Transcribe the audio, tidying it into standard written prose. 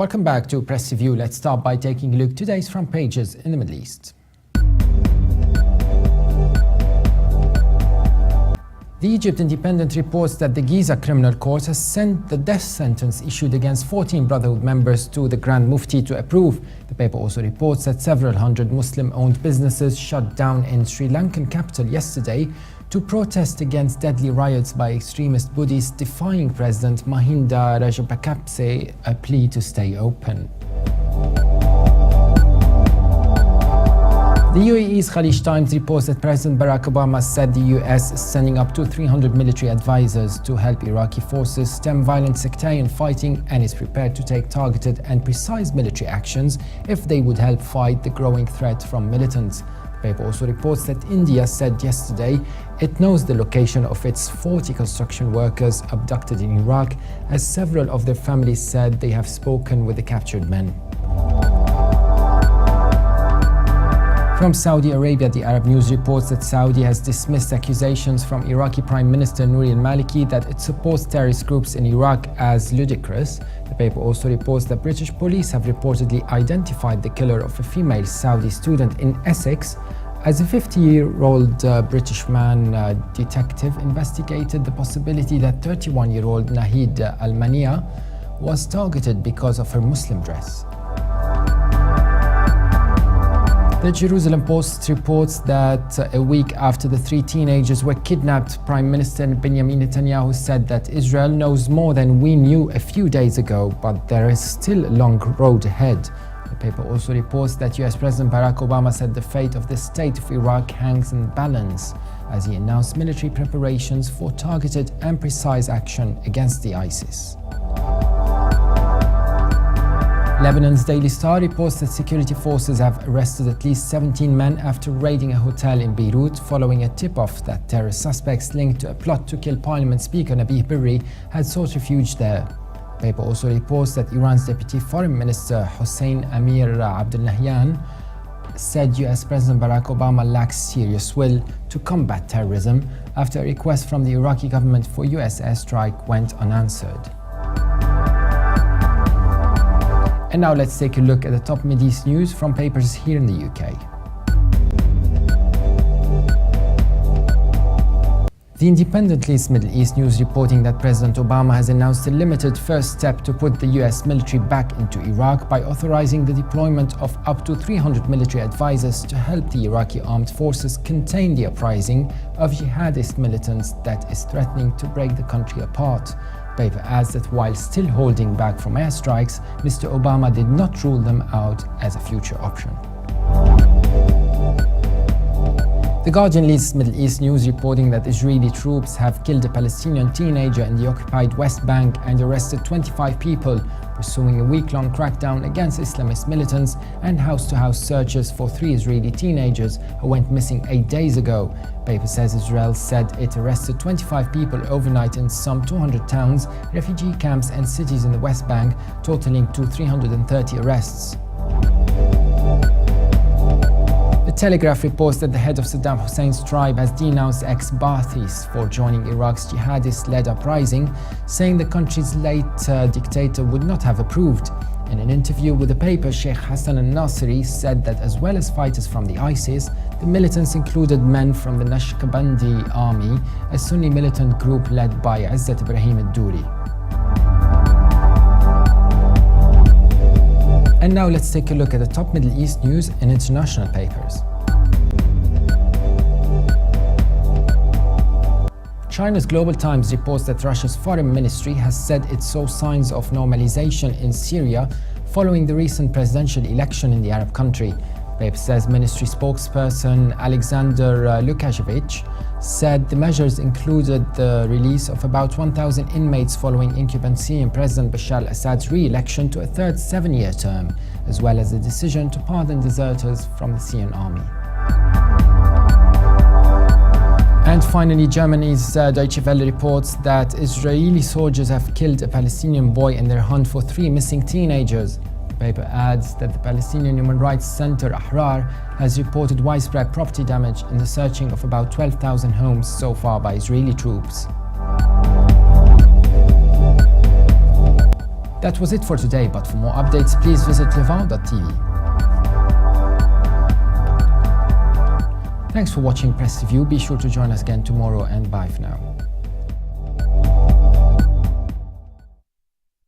Welcome back to Press Review. Let's start by taking a look at today's front pages in the Middle East. The Egypt Independent reports that the Giza Criminal Court has sent the death sentence issued against 14 Brotherhood members to the Grand Mufti to approve. The paper also reports that several hundred Muslim-owned businesses shut down in Sri Lankan capital yesterday to protest against deadly riots by extremist Buddhists defying President Mahinda Rajapaksa's a plea to stay open. The UAE's Khaleej Times reports that President Barack Obama said the US is sending up to 300 military advisors to help Iraqi forces stem violent sectarian fighting and is prepared to take targeted and precise military actions if they would help fight the growing threat from militants. The paper also reports that India said yesterday it knows the location of its 40 construction workers abducted in Iraq, as several of their families said they have spoken with the captured men. From Saudi Arabia, the Arab News reports that Saudi has dismissed accusations from Iraqi Prime Minister Nouri al-Maliki that it supports terrorist groups in Iraq as ludicrous. The paper also reports that British police have reportedly identified the killer of a female Saudi student in Essex as a 50-year-old British man. Detective investigated the possibility that 31-year-old Nahid Al-Mania was targeted because of her Muslim dress. The Jerusalem Post reports that a week after the three teenagers were kidnapped, Prime Minister Benjamin Netanyahu said that Israel knows more than we knew a few days ago, but there is still a long road ahead. The paper also reports that US President Barack Obama said the fate of the state of Iraq hangs in balance as he announced military preparations for targeted and precise action against the ISIS. Lebanon's Daily Star reports that security forces have arrested at least 17 men after raiding a hotel in Beirut following a tip-off that terrorist suspects linked to a plot to kill Parliament Speaker Nabih Berri had sought refuge there. The paper also reports that Iran's Deputy Foreign Minister Hossein Amir Abdullahian said US President Barack Obama lacks serious will to combat terrorism after a request from the Iraqi government for US airstrike went unanswered. And now let's take a look at the top Middle East news from papers here in the UK. The Independent leads Middle East news reporting that President Obama has announced a limited first step to put the US military back into Iraq by authorizing the deployment of up to 300 military advisors to help the Iraqi armed forces contain the uprising of jihadist militants that is threatening to break the country apart. The paper adds that while still holding back from airstrikes, Mr. Obama did not rule them out as a future option. The Guardian leads Middle East news reporting that Israeli troops have killed a Palestinian teenager in the occupied West Bank and arrested 25 people, pursuing a week-long crackdown against Islamist militants and house-to-house searches for 3 Israeli teenagers who went missing 8 days ago. The paper says Israel said it arrested 25 people overnight in some 200 towns, refugee camps and cities in the West Bank, totaling to 330 arrests. The Telegraph reports that the head of Saddam Hussein's tribe has denounced ex-Ba'athists for joining Iraq's jihadist-led uprising, saying the country's late dictator would not have approved. In an interview with the paper, Sheikh Hassan al-Nasiri said that as well as fighters from the ISIS, the militants included men from the Naqshbandi army, a Sunni militant group led by Izzat Ibrahim al-Duri. And now let's take a look at the top Middle East news in international papers. China's Global Times reports that Russia's foreign ministry has said it saw signs of normalization in Syria following the recent presidential election in the Arab country. The paper says ministry spokesperson Alexander Lukashevich said the measures included the release of about 1,000 inmates following incumbency in President Bashar al-Assad's re-election to a third 7-year term, as well as the decision to pardon deserters from the Syrian army. And finally, Germany's Deutsche Welle reports that Israeli soldiers have killed a Palestinian boy in their hunt for 3 missing teenagers. The paper adds that the Palestinian Human Rights Center Ahrar has reported widespread property damage in the searching of about 12,000 homes so far by Israeli troops. That was it for today, but for more updates, please visit Levant.tv. Thanks for watching Press Review. Be sure to join us again tomorrow, and bye for now.